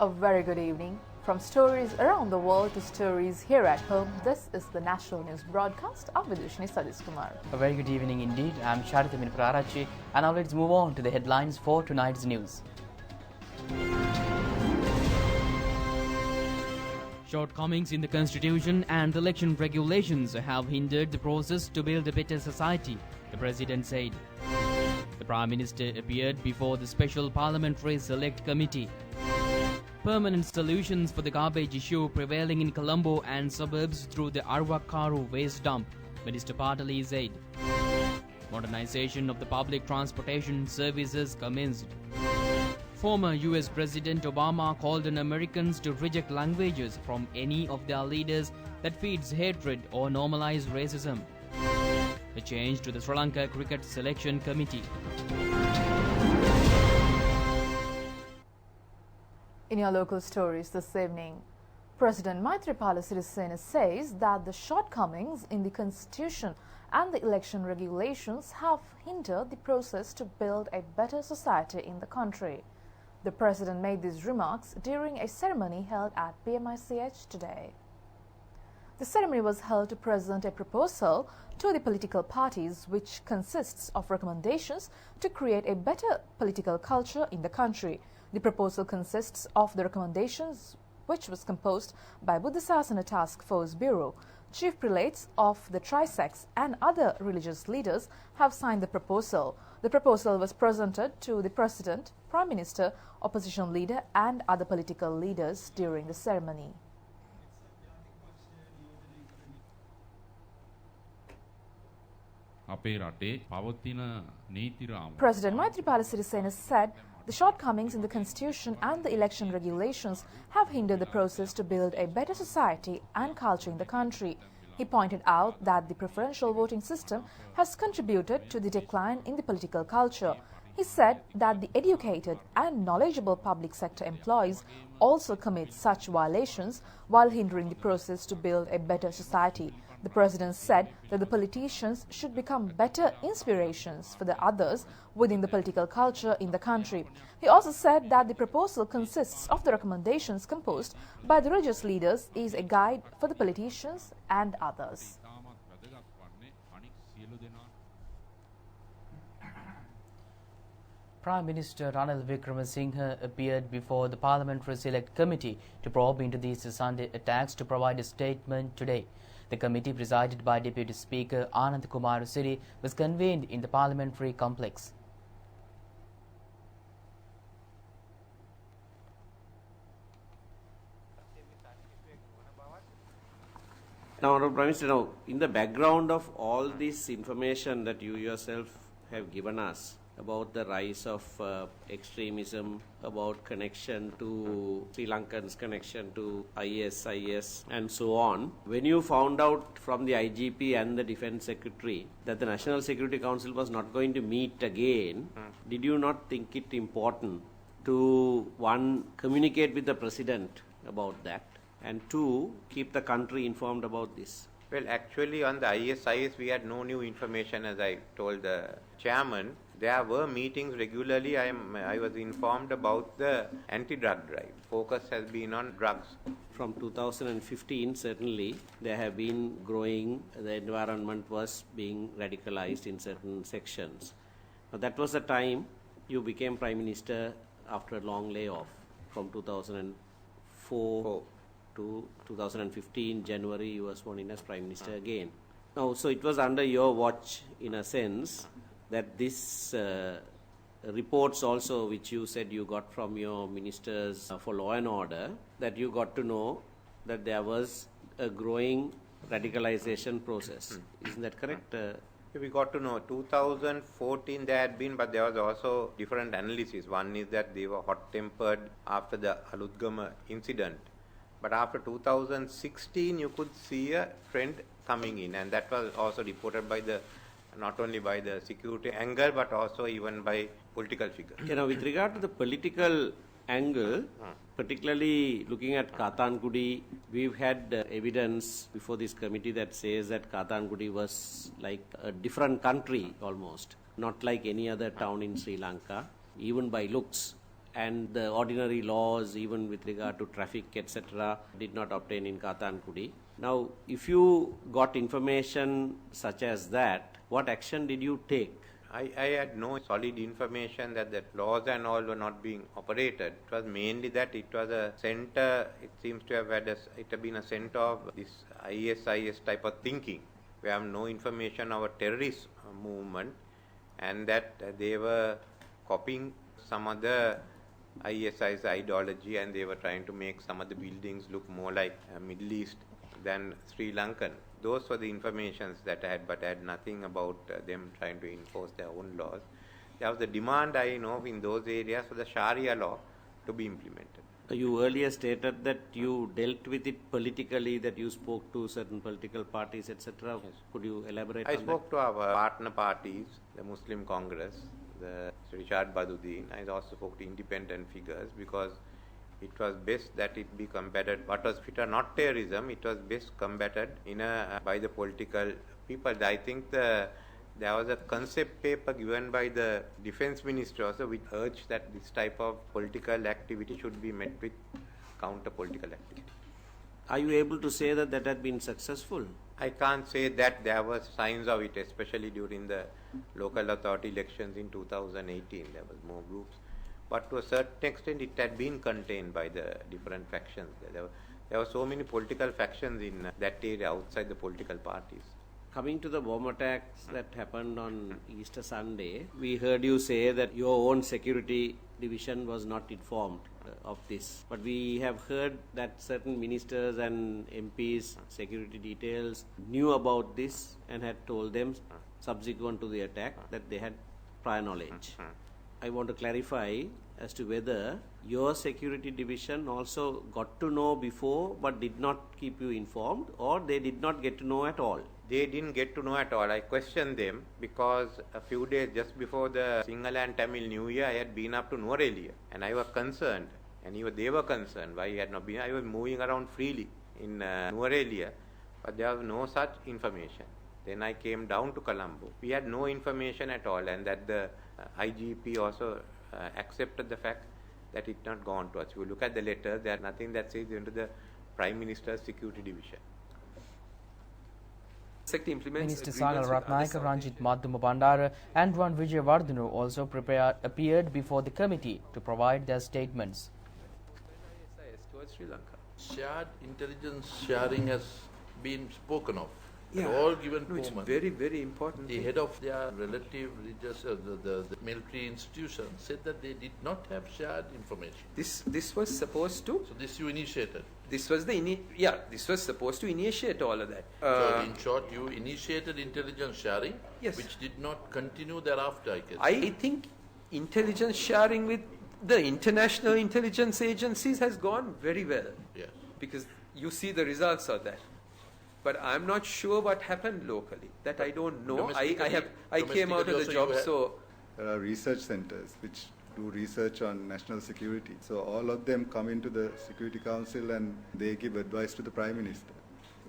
A very good evening. From stories around the world to stories here at home, this is the National News Broadcast of Vidushni Sadish Kumar. A very good evening indeed. I'm Sharathamin Prarachi, and now let's move on to the headlines for tonight's news. Shortcomings in the Constitution and election regulations have hindered the process to build a better society, the President said. The Prime Minister appeared before the Special Parliamentary Select Committee. Permanent solutions for the garbage issue prevailing in Colombo and suburbs through the Arwakaru waste dump, Minister Patali said. Modernization of the public transportation services commenced. Former US President Obama called on Americans to reject languages from any of their leaders that feeds hatred or normalize racism. A change to the Sri Lanka Cricket Selection Committee. In your local stories this evening, President Maithripala Sirisena says that the shortcomings in the Constitution and the election regulations have hindered the process to build a better society in the country. The President made these remarks during a ceremony held at PMICH today. The ceremony was held to present a proposal to the political parties which consists of recommendations to create a better political culture in the country. The proposal consists of the recommendations which was composed by Buddhasasana Task Force Bureau. Chief prelates of the Trisex and other religious leaders have signed the proposal. The proposal was presented to the President, Prime Minister, Opposition Leader and other political leaders during the ceremony. President Maithripala Sirisena said the shortcomings in the Constitution and the election regulations have hindered the process to build a better society and culture in the country. He pointed out that the preferential voting system has contributed to the decline in the political culture. He said that the educated and knowledgeable public sector employees also commit such violations while hindering the process to build a better society. The President said that the politicians should become better inspirations for the others within the political culture in the country. He also said that the proposal consists of the recommendations composed by the religious leaders is a guide for the politicians and others. Prime Minister Ranil Wickremesinghe appeared before the Parliamentary Select Committee to probe into these Sunday attacks to provide a statement today. The committee, presided by Deputy Speaker Anand Kumar Siri, was convened in the parliamentary complex. Now, Honourable Prime Minister, in the background of all this information that you yourself have given us about the rise of extremism, about connection to Sri Lankans' connection to IS, and so on. When you found out from the IGP and the Defence Secretary that the National Security Council was not going to meet again, did you not think it important to, one, communicate with the President about that, and two, keep the country informed about this? Well, actually on the ISIS we had no new information, as I told the chairman. There were meetings regularly. I was informed about the anti-drug drive. Focus has been on drugs. From 2015, certainly, there have been growing, the environment was being radicalized in certain sections. Now, that was the time you became Prime Minister after a long layoff from 2004 to 2015, January, you were sworn in as Prime Minister again. Now, so it was under your watch, in a sense, that this reports also, which you said you got from your ministers for law and order, that you got to know that there was a growing radicalization process. Isn't that correct? We got to know 2014 there had been, but there was also different analysis. One is that they were hot-tempered after the Aludgama incident. But after 2016, you could see a trend coming in, and that was also reported by the not only by the security angle but also even by political figures. With regard to the political angle, particularly looking at Katangudi, we've had evidence before this committee that says that Katangudi was like a different country almost, not like any other town in Sri Lanka, even by looks. and the ordinary laws, even with regard to traffic, etc., did not obtain in Kathankudi. Now, if you got information such as that, what action did you take? I had no solid information that the laws and all were not being operated. It was mainly that it was a center, it seems to have been a center of this ISIS type of thinking. We have no information of a terrorist movement, and that they were copying some other ISIS ideology, and they were trying to make some of the buildings look more like Middle East than Sri Lankan. Those were the informations that I had, but I had nothing about them trying to enforce their own laws. There was a demand, I know, in those areas for the Sharia law to be implemented. You earlier stated that you dealt with it politically, that you spoke to certain political parties, etc. Yes. Could you elaborate I on spoke to our partner parties, the Muslim Congress, the Richard Baduddin. I also spoke to independent figures, because it was best that it be combated. What was fit or not terrorism, it was best combated by the political people. I think there was a concept paper given by the defense minister also, which urged that this type of political activity should be met with counter political activity. Are you able to say that that had been successful? I can't say that there were signs of it, especially during the local authority elections in 2018. There was more groups. But to a certain extent, it had been contained by the different factions. There were so many political factions in that area outside the political parties. Coming to the bomb attacks that happened on Easter Sunday, we heard you say that your own security division was not informed of this. But we have heard that certain ministers and MPs, security details, knew about this and had told them subsequent to the attack that they had prior knowledge. I want to clarify as to whether your security division also got to know before but did not keep you informed, or they did not get to know at all. They didn't get to know at all. I questioned them because a few days just before the Sinhala and Tamil New Year, I had been up to Nuwara and I was concerned, and even they were concerned why I had not been. I was moving around freely in Nuwara, but there was no such information. Then I came down to Colombo. We had no information at all, and that the IGP also accepted the fact that it not gone to us. If you look at the letter, there is nothing that says into the Prime Minister's Security Division. Minister Sagal Ratnayaka, Ranjit Madhuma Bandara and Ran Vijayawardhanu also appeared before the committee to provide their statements. Towards Sri Lanka. Shared intelligence sharing has been spoken of. Yeah. At all given It's moment. very, very important. The head of their relative religious, the military institution said that they did not have shared information. This was supposed to. So this you initiated. This was this was supposed to initiate all of that. So in short, you initiated intelligence sharing, Yes. which did not continue thereafter, I guess. I think intelligence sharing with the international intelligence agencies has gone very well, Yes. because you see the results of that. But I'm not sure what happened locally. That I don't know. I came out of the domestically job, also so There are research centers which do research on national security. So all of them come into the Security Council and they give advice to the Prime Minister.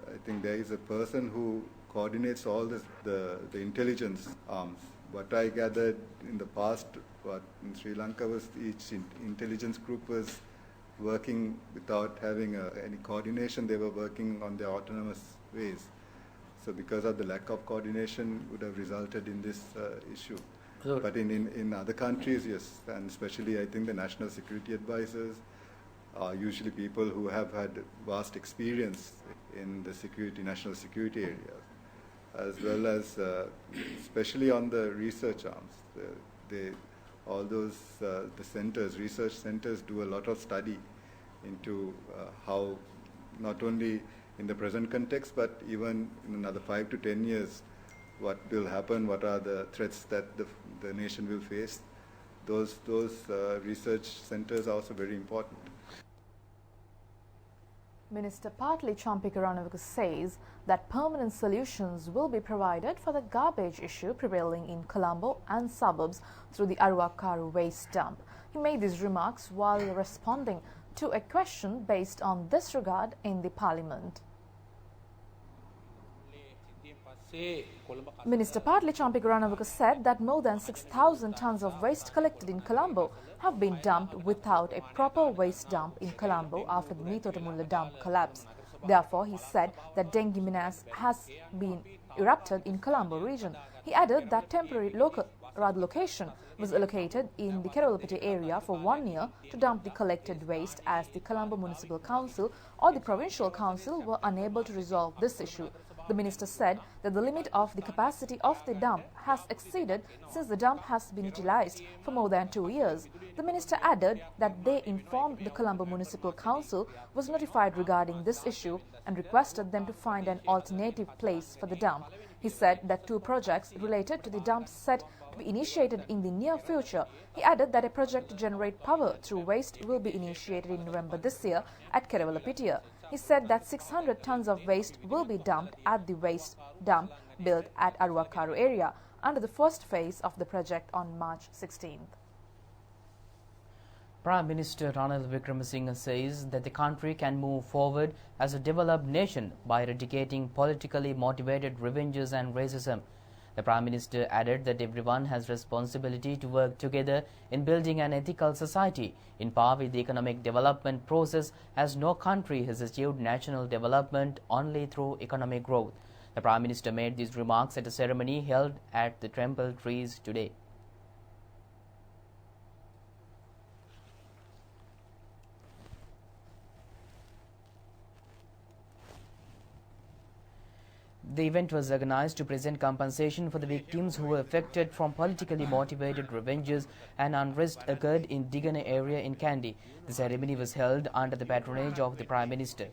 I think there is a person who coordinates all the intelligence arms. What I gathered in the past, what in Sri Lanka was each intelligence group was working without having any coordination. They were working on their autonomous ways. So because of the lack of coordination would have resulted in this issue. So- But in other countries, yes, and especially I think the national security advisors are usually people who have had vast experience in the national security areas, as well as especially on the research arms. All those the centers, research centers, do a lot of study into how, not only in the present context, but even in another 5 to 10 years, what will happen, what are the threats that the nation will face. Those research centers are also very important. Minister Partli Champika Ranavika says that permanent solutions will be provided for the garbage issue prevailing in Colombo and suburbs through the Aruwakkaru waste dump. He made these remarks while responding to a question based on this regard in the Parliament. Minister Partly Champigaranavaka said that more than 6,000 tons of waste collected in Colombo have been dumped without a proper waste dump in Colombo after the Meethotamulla dump collapse. Therefore, he said that dengue menace has been erupted in Colombo region. He added that temporary location was allocated in the Kerawalapiti area for 1 year to dump the collected waste as the Colombo Municipal Council or the Provincial Council were unable to resolve this issue. The minister said that the limit of the capacity of the dump has exceeded since the dump has been utilized for more than 2 years. The minister added that they informed the Colombo Municipal Council was notified regarding this issue and requested them to find an alternative place for the dump. He said that 2 projects related to the dump set to be initiated in the near future. He added that a project to generate power through waste will be initiated in November this year at Kerawalapitiya. He said that 600 tons of waste will be dumped at the waste dump built at Aruwakaru area under the first phase of the project on March 16th. Prime Minister Ranil Wickremesinghe says that the country can move forward as a developed nation by eradicating politically motivated revenges and racism. The Prime Minister added that everyone has responsibility to work together in building an ethical society in par with the economic development process, as no country has achieved national development only through economic growth. The Prime Minister made these remarks at a ceremony held at the Temple Trees today. The event was organized to present compensation for the victims who were affected from politically motivated revenges and unrest occurred in Digana area in Kandy. The ceremony was held under the patronage of the Prime Minister.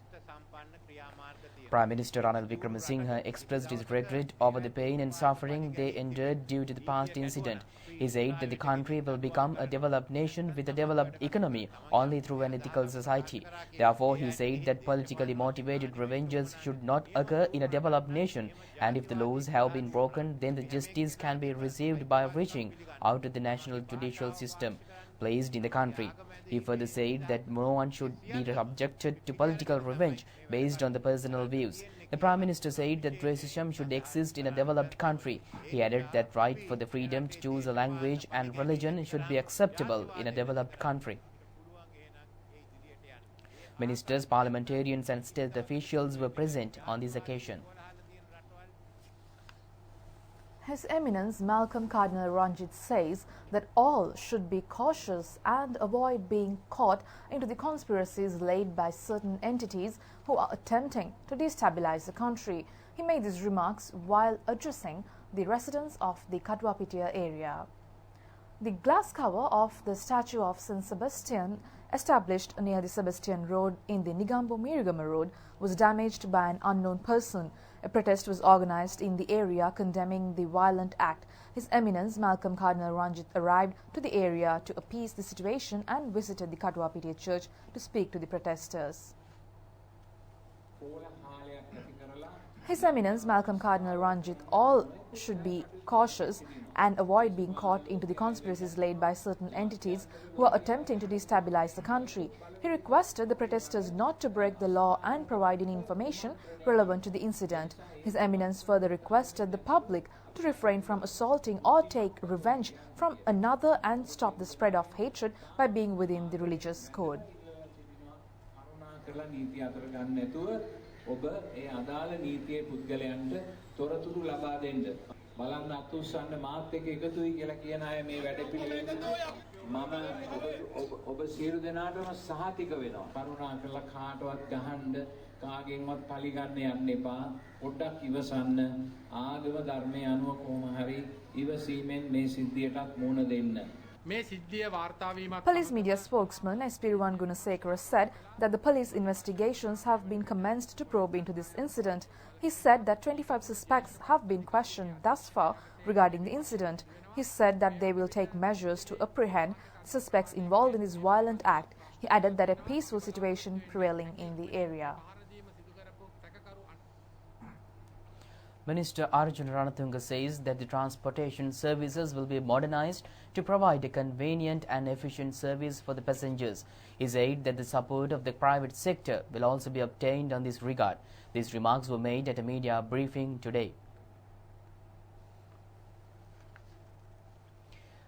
Prime Minister Ranil Wickremesinghe expressed his regret over the pain and suffering they endured due to the past incident. He said that the country will become a developed nation with a developed economy only through an ethical society. Therefore, he said that politically motivated revenges should not occur in a developed nation, and if the laws have been broken, then the justice can be received by reaching out to the national judicial system placed in the country. He further said that no one should be subjected to political revenge based on the personal views. The Prime Minister said that racism should exist in a developed country. He added that right for the freedom to choose a language and religion should be acceptable in a developed country. Ministers, parliamentarians and state officials were present on this occasion. His Eminence Malcolm Cardinal Ranjit says that all should be cautious and avoid being caught into the conspiracies laid by certain entities who are attempting to destabilize the country. He made these remarks while addressing the residents of the Katuwapitiya area. The glass cover of the statue of St. Sebastian, established near the Sebastian Road in the Nigambo-Mirigama Road, was damaged by an unknown person. A protest was organized in the area condemning the violent act. His Eminence Malcolm Cardinal Ranjit arrived to the area to appease the situation and visited the Katuwapitiya church to speak to the protesters. His Eminence Malcolm Cardinal Ranjit, all should be cautious and avoid being caught into the conspiracies laid by certain entities who are attempting to destabilize the country. He requested the protesters not to break the law and provide any information relevant to the incident. His Eminence further requested the public to refrain from assaulting or take revenge from another and stop the spread of hatred by being within the religious code. ඔබ ඒ අදාළ නීතියේ පුද්ගලයන්ට තොරතුරු ලබා දෙන්න. බලන්න අතුස්සන්න මාත් එක්ක එකතුයි කියලා කියන අය මේ වැඩපිළිවෙල මම ඔබ සියලු දෙනාටම සහතික වෙනවා. කරුණාකරලා කාටවත් ගහන්න කාගෙන්වත් පලි ගන්න යන්න එපා. පොඩ්ඩක් ඉවසන්න. ආගම ධර්මයේ අනුව කොහොම හරි ඉවසීමෙන් මේ සිද්ධියටත් මුහුණ දෙන්න. Police media spokesman SP Ruwan Gunasekara said that the police investigations have been commenced to probe into this incident. He said that 25 suspects have been questioned thus far regarding the incident. He said that they will take measures to apprehend suspects involved in this violent act. He added that a peaceful situation prevailing in the area. Minister Arjun Ranatunga says that the transportation services will be modernized to provide a convenient and efficient service for the passengers. He said that the support of the private sector will also be obtained on this regard. These remarks were made at a media briefing today.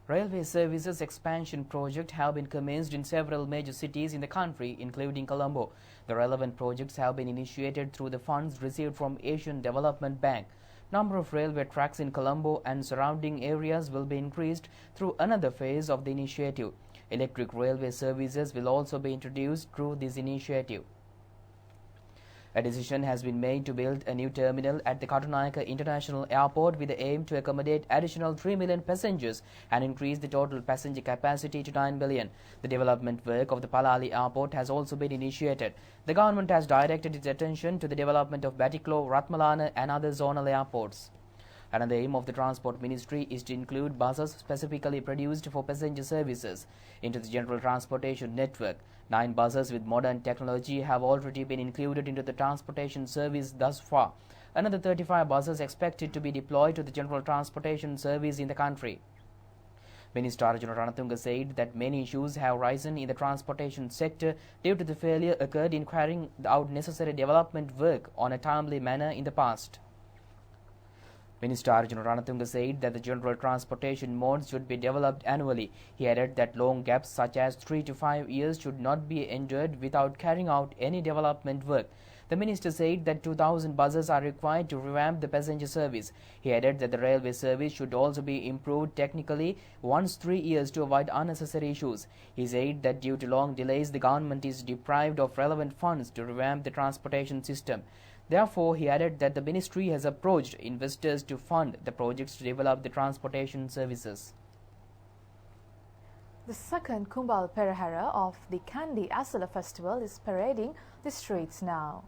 Railway services expansion projects have been commenced in several major cities in the country, including Colombo. The relevant projects have been initiated through the funds received from Asian Development Bank. Number of railway tracks in Colombo and surrounding areas will be increased through another phase of the initiative. Electric railway services will also be introduced through this initiative. A decision has been made to build a new terminal at the Katunayaka International Airport with the aim to accommodate additional 3 million passengers and increase the total passenger capacity to 9 billion. The development work of the Palali Airport has also been initiated. The government has directed its attention to the development of Batiklo, Ratmalana and other zonal airports. Another aim of the Transport Ministry is to include buses specifically produced for passenger services into the general transportation network. 9 buses with modern technology have already been included into the transportation service thus far. Another 35 buses expected to be deployed to the general transportation service in the country. Minister Arjuna Ranatunga said that many issues have risen in the transportation sector due to the failure occurred in carrying out necessary development work on a timely manner in the past. Minister Arjuna Ranatunga said that the general transportation modes should be developed annually. He added that long gaps such as 3 to 5 years should not be endured without carrying out any development work. The minister said that 2,000 buses are required to revamp the passenger service. He added that the railway service should also be improved technically once 3 years to avoid unnecessary issues. He said that due to long delays, the government is deprived of relevant funds to revamp the transportation system. Therefore, he added that the ministry has approached investors to fund the projects to develop the transportation services. The second Kumbal Perahara of the Kandy Asala festival is parading the streets now.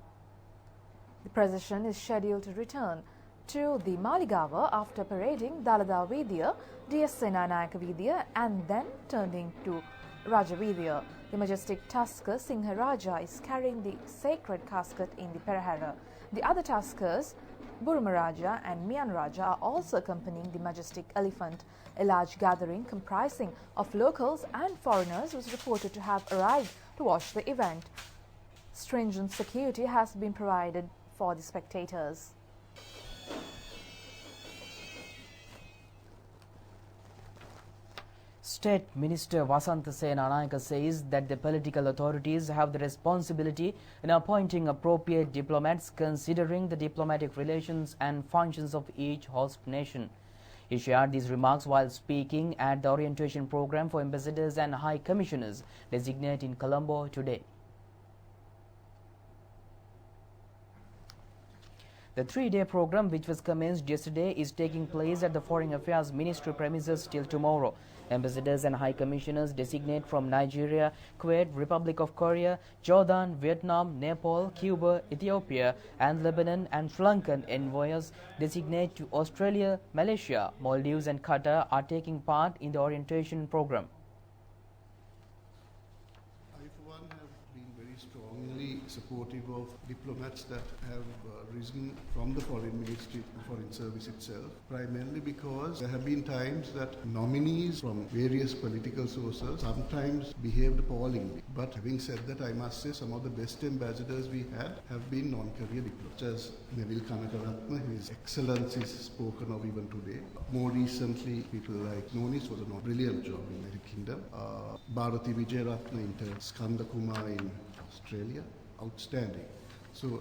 The procession is scheduled to return to the Maligawa after parading Dalada Vidya, DS Senanayaka Vidya and then turning to Raja Vidya. The majestic tusker Singharaja is carrying the sacred casket in the Perahara. The other tuskers, Burmaraja and Mian Raja, are also accompanying the majestic elephant. A large gathering comprising of locals and foreigners was reported to have arrived to watch the event. Stringent security has been provided for the spectators. State Minister Vasantha Senanayaka says that the political authorities have the responsibility in appointing appropriate diplomats considering the diplomatic relations and functions of each host nation. He shared these remarks while speaking at the orientation program for ambassadors and high commissioners designate in Colombo today. The 3-day program, which was commenced yesterday, is taking place at the Foreign Affairs Ministry premises till tomorrow. Ambassadors and high commissioners designate from Nigeria, Kuwait, Republic of Korea, Jordan, Vietnam, Nepal, Cuba, Ethiopia and Lebanon and Sri Lankan envoys designate to Australia, Malaysia, Maldives and Qatar are taking part in the orientation program. I, for one, have been very strongly supportive of diplomats that have risen from the Foreign Ministry and Foreign Service itself, primarily because there have been times that nominees from various political sources sometimes behaved appallingly. But having said that, I must say some of the best ambassadors we had have been non-career diplomats, such as Neville Kanakaratna, his excellence is spoken of even today. More recently, people like Nonis was a brilliant job in the United Kingdom. Bharati Vijayaratna in Skanda Kumar in Australia, outstanding. So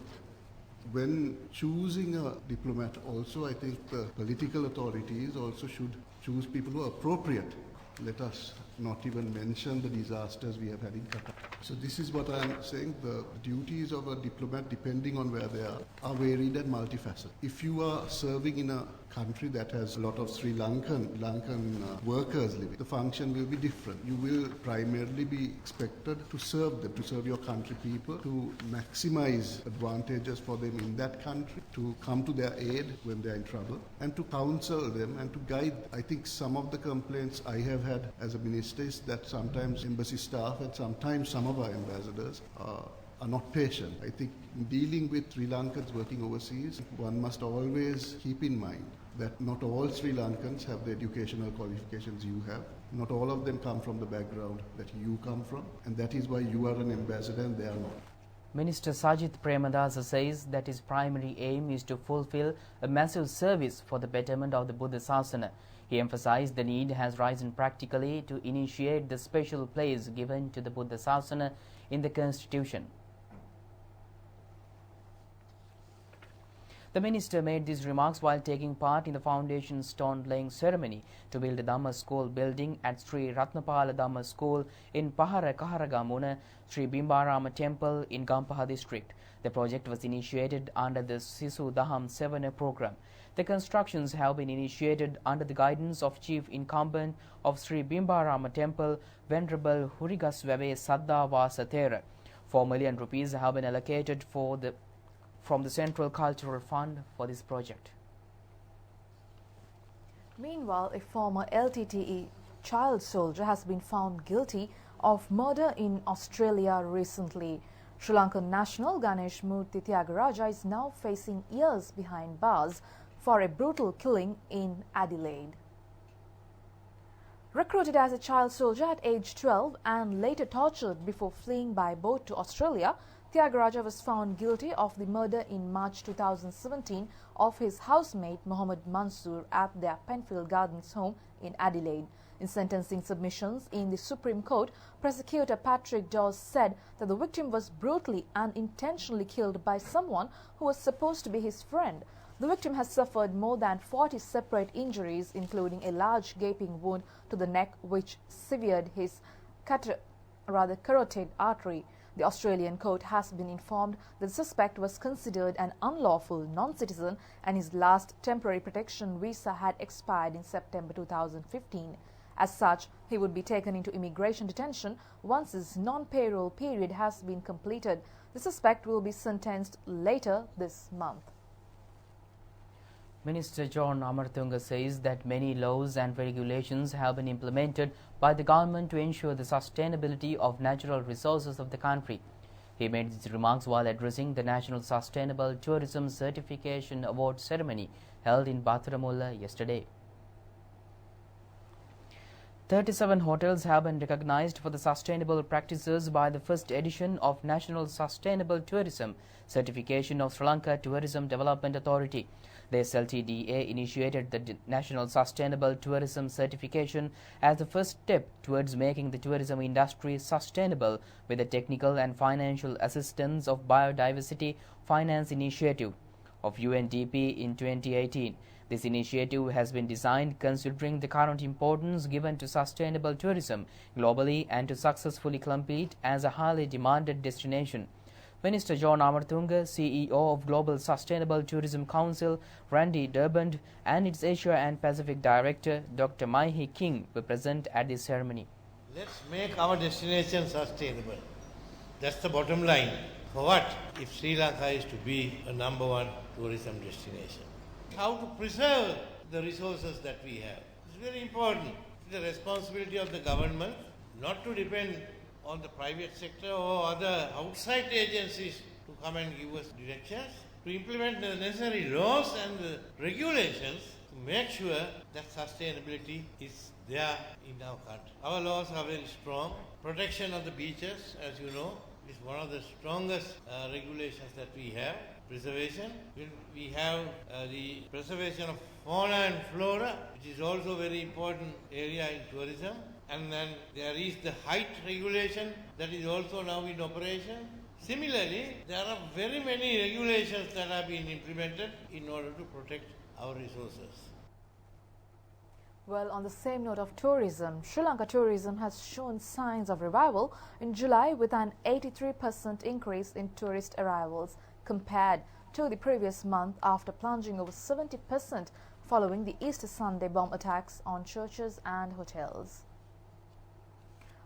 when choosing a diplomat also, I think the political authorities also should choose people who are appropriate. Let us not even mention the disasters we have had in Qatar. So this is what I am saying. The duties of a diplomat, depending on where they are varied and multifaceted. If you are serving in a country that has a lot of Sri Lankan workers living, the function will be different. You will primarily be expected to serve them, to serve your country people, to maximize advantages for them in that country, to come to their aid when they are in trouble, and to counsel them and to guide. I think some of the complaints I have had as a minister is that sometimes embassy staff and sometimes some of our ambassadors are not patient. I think in dealing with Sri Lankans working overseas, one must always keep in mind that not all Sri Lankans have the educational qualifications you have. Not all of them come from the background that you come from, and that is why you are an ambassador and they are not. Minister Sajith Premadasa says that his primary aim is to fulfill a massive service for the betterment of the Buddha Sasana. He emphasized the need has risen practically to initiate the special place given to the Buddha Sasana in the Constitution. The minister made these remarks while taking part in the foundation stone laying ceremony to build a Dhamma school building at Sri Ratnapala Dhamma School in Pahara Kaharagamuna, Sri Bimbarama Temple in Gampaha district. The project was initiated under the Sisu Daham Sevana program. The constructions have been initiated under the guidance of Chief Incumbent of Sri Bimbarama Temple, Venerable Hurigaswave Saddha Vasatera. 4 million rupees have been allocated from the Central Cultural Fund for this project. Meanwhile, a former LTTE child soldier has been found guilty of murder in Australia recently. Sri Lankan national Ganesh Murthy Tyagaraja is now facing years behind bars for a brutal killing in Adelaide. Recruited as a child soldier at age 12 and later tortured before fleeing by boat to Australia, Tyagaraja was found guilty of the murder in March 2017 of his housemate Mohammed Mansoor at their Penfield Gardens home in Adelaide. In sentencing submissions in the Supreme Court, prosecutor Patrick Dawes said that the victim was brutally and intentionally killed by someone who was supposed to be his friend. The victim has suffered more than 40 separate injuries, including a large gaping wound to the neck which severed his carotid artery. The Australian court has been informed that the suspect was considered an unlawful non-citizen and his last temporary protection visa had expired in September 2015. As such, he would be taken into immigration detention once his non-payroll period has been completed. The suspect will be sentenced later this month. Minister John Amartunga says that many laws and regulations have been implemented by the government to ensure the sustainability of natural resources of the country. He made these remarks while addressing the National Sustainable Tourism Certification Award ceremony held in Bathuramulla yesterday. 37 hotels have been recognized for the sustainable practices by the first edition of National Sustainable Tourism Certification of Sri Lanka Tourism Development Authority. The SLTDA initiated the National Sustainable Tourism Certification as the first step towards making the tourism industry sustainable with the technical and financial assistance of Biodiversity Finance Initiative of UNDP in 2018. This initiative has been designed considering the current importance given to sustainable tourism globally and to successfully compete as a highly demanded destination. Minister John Amartunga, CEO of Global Sustainable Tourism Council, Randy Durband, and its Asia and Pacific Director, Dr. Mai-Hee King, were present at this ceremony. Let's make our destination sustainable. That's the bottom line. For what? If Sri Lanka is to be a #1 tourism destination. How to preserve the resources that we have. It's very important. It's the responsibility of the government not to depend on the private sector or other outside agencies to come and give us directions, to implement the necessary laws and the regulations to make sure that sustainability is there in our country. Our laws are very strong. Protection of the beaches, as you know, is one of the strongest regulations that we have. Preservation. We have the preservation of fauna and flora, which is also a very important area in tourism. And then there is the height regulation that is also now in operation. Similarly, there are very many regulations that have been implemented in order to protect our resources. Well, on the same note of tourism, Sri Lanka tourism has shown signs of revival in July with an 83% increase in tourist arrivals compared to the previous month after plunging over 70% following the Easter Sunday bomb attacks on churches and hotels.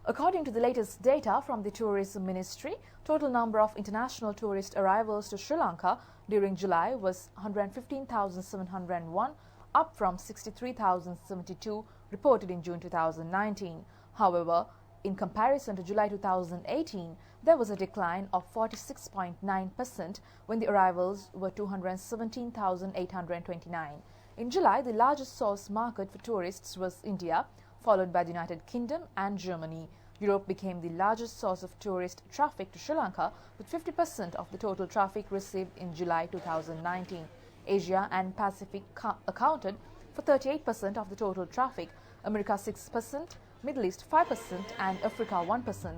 According to the latest data from the Tourism Ministry, total number of international tourist arrivals to Sri Lanka during July was 115,701, up from 63,072 reported in June 2019. However, in comparison to July 2018, there was a decline of 46.9% when the arrivals were 217,829. In July, the largest source market for tourists was India, followed by the United Kingdom and Germany. Europe became the largest source of tourist traffic to Sri Lanka, with 50% of the total traffic received in July 2019. Asia and Pacific accounted for 38% of the total traffic, America 6%, Middle East 5% and Africa 1%.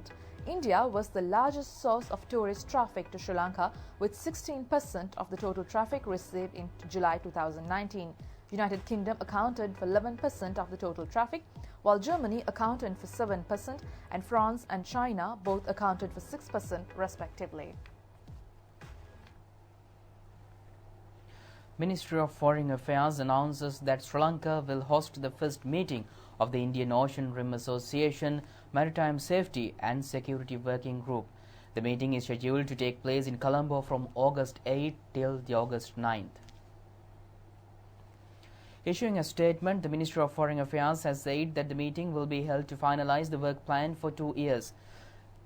India was the largest source of tourist traffic to Sri Lanka, with 16% of the total traffic received in July 2019. United Kingdom accounted for 11% of the total traffic, while Germany accounted for 7% and France and China both accounted for 6% respectively. Ministry of Foreign Affairs announces that Sri Lanka will host the first meeting of the Indian Ocean Rim Association Maritime Safety and Security Working Group. The meeting is scheduled to take place in Colombo from August 8 till August 9th. Issuing a statement, the Ministry of Foreign Affairs has said that the meeting will be held to finalize the work plan for 2 years,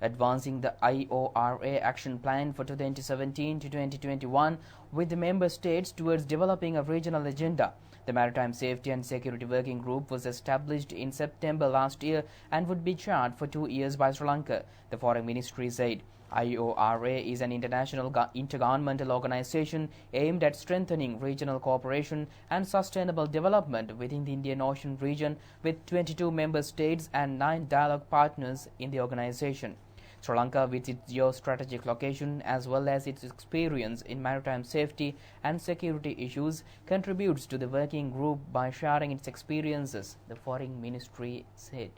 advancing the IORA action plan for 2017 to 2021 with the member states towards developing a regional agenda. The Maritime Safety and Security Working Group was established in September last year and would be chaired for 2 years by Sri Lanka, the Foreign Ministry said. IORA is an international intergovernmental organization aimed at strengthening regional cooperation and sustainable development within the Indian Ocean region, with 22 member states and 9 dialogue partners in the organization. Sri Lanka, with its geostrategic location as well as its experience in maritime safety and security issues, contributes to the working group by sharing its experiences, the Foreign Ministry said.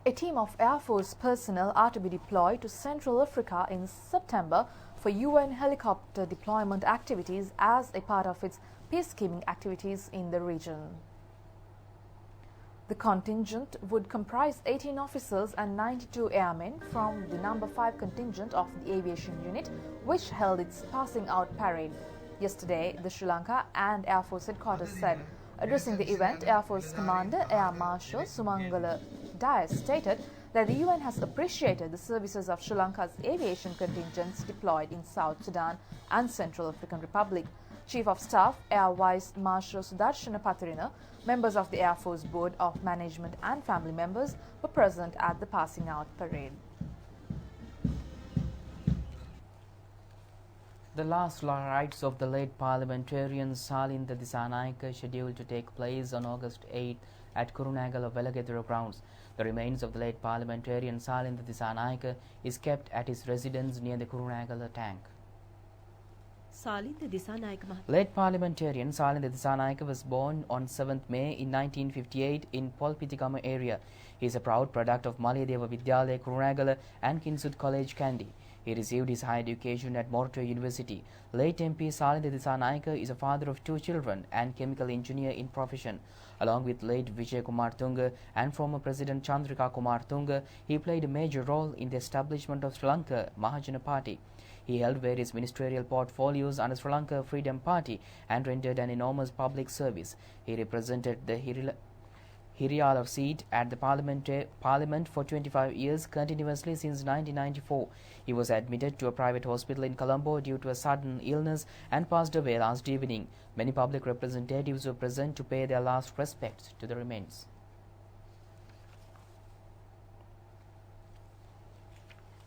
A team of Air Force personnel are to be deployed to Central Africa in September for UN helicopter deployment activities as a part of its peacekeeping activities in the region. The contingent would comprise 18 officers and 92 airmen from the No. 5 contingent of the aviation unit, which held its passing out parade. Yesterday, the Sri Lanka and Air Force headquarters said. Addressing the event, Air Force Commander Air Marshal Sumangala Dias stated that the UN has appreciated the services of Sri Lanka's aviation contingents deployed in South Sudan and Central African Republic. Chief of Staff Air Vice Marshal Sudarshana Patrina, members of the Air Force Board of Management and family members were present at the passing out parade. The last rites of the late parliamentarian Salinda Dissanayake scheduled to take place on August 8 at Kurunegala Velagadura grounds. The remains of the late parliamentarian Salinda Dissanayake is kept at his residence near the Kurunegala tank. Late parliamentarian Salinda Dissanayake was born on 7th May in 1958 in Polpitigama area. He is a proud product of Malayadeva Vidyalaya Kurunegala and Kinsut College Kandy. He received his higher education at Morato University. Late MP Salinda Dissanayake is a father of 2 children and chemical engineer in profession. Along with late Vijay Kumar Tunga and former President Chandrika Kumar Tunga, he played a major role in the establishment of Sri Lanka Mahajana Party. He held various ministerial portfolios under Sri Lanka Freedom Party and rendered an enormous public service. He represented the Hiriyalar seat at the Parliament for 25 years continuously since 1994. He was admitted to a private hospital in Colombo due to a sudden illness and passed away last evening. Many public representatives were present to pay their last respects to the remains.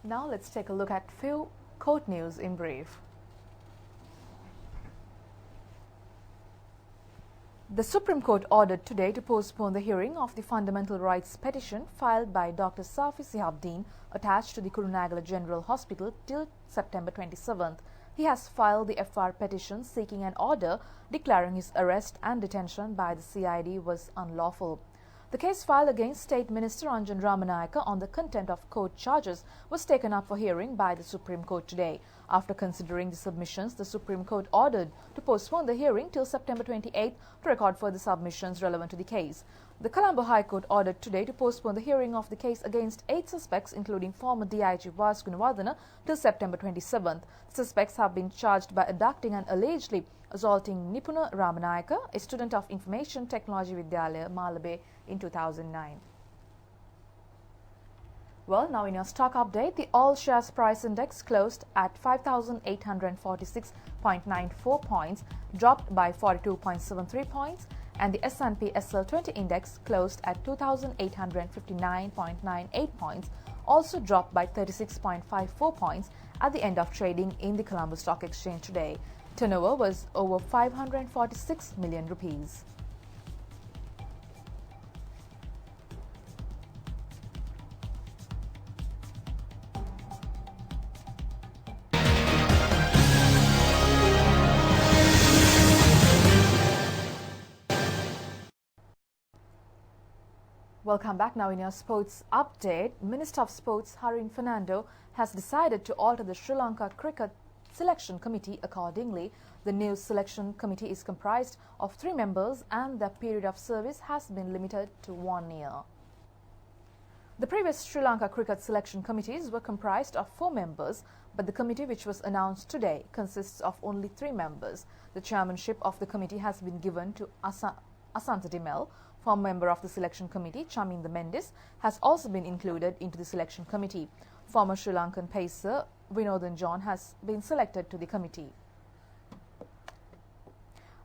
Now let's take a look at few court news in brief. The Supreme Court ordered today to postpone the hearing of the fundamental rights petition filed by Dr. Safi Sihabdeen attached to the Kurunegala General Hospital till September 27th. He has filed the FR petition seeking an order declaring his arrest and detention by the CID was unlawful. The case filed against State Minister Anjan Ramanayake on the contempt of court charges was taken up for hearing by the Supreme Court today. After considering the submissions, the Supreme Court ordered to postpone the hearing till September 28 to record further submissions relevant to the case. The Colombo High Court ordered today to postpone the hearing of the case against 8 suspects, including former DIG Vas Gunawardena, till September 27th. The suspects have been charged by abducting and allegedly assaulting Nipuna Ramanayake, a student of Information Technology Vidyalaya, Malabe, in 2009. Well, now in your stock update, the all shares price index closed at 5,846.94 points, dropped by 42.73 points. and the S&P SL20 index closed at 2,859.98 points, also dropped by 36.54 points at the end of trading in the Colombo Stock Exchange today. Turnover was over 546 million rupees. Welcome back. Now in your sports update, Minister of Sports Harin Fernando has decided to alter the Sri Lanka Cricket Selection Committee accordingly. The new selection committee is comprised of 3 members and their period of service has been limited to 1 year. The previous Sri Lanka Cricket Selection Committees were comprised of 4 members, but the committee which was announced today consists of only 3 members. The chairmanship of the committee has been given to Asanta Dimel. Former member of the selection committee, Chaminda Mendis, has also been included into the selection committee. Former Sri Lankan pacer Vinodhan John has been selected to the committee.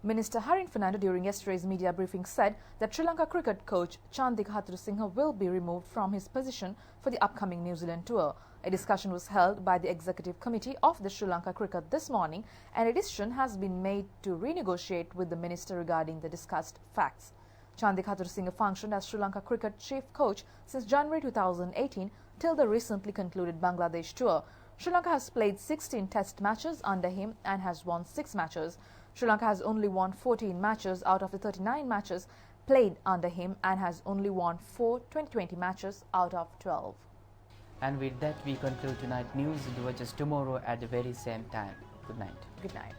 Minister Harin Fernando during yesterday's media briefing said that Sri Lanka cricket coach Chandika Hathurusinghe will be removed from his position for the upcoming New Zealand tour. A discussion was held by the executive committee of the Sri Lanka cricket this morning, and a decision has been made to renegotiate with the minister regarding the discussed facts. Chandika Hathurusinghe functioned as Sri Lanka cricket chief coach since January 2018 till the recently concluded Bangladesh tour. Sri Lanka has played 16 test matches under him and has won 6 matches. Sri Lanka has only won 14 matches out of the 39 matches played under him and has only won 4 T20 matches out of 12. And with that, we conclude tonight's news. Do watch us tomorrow at the very same time. Good night. Good night.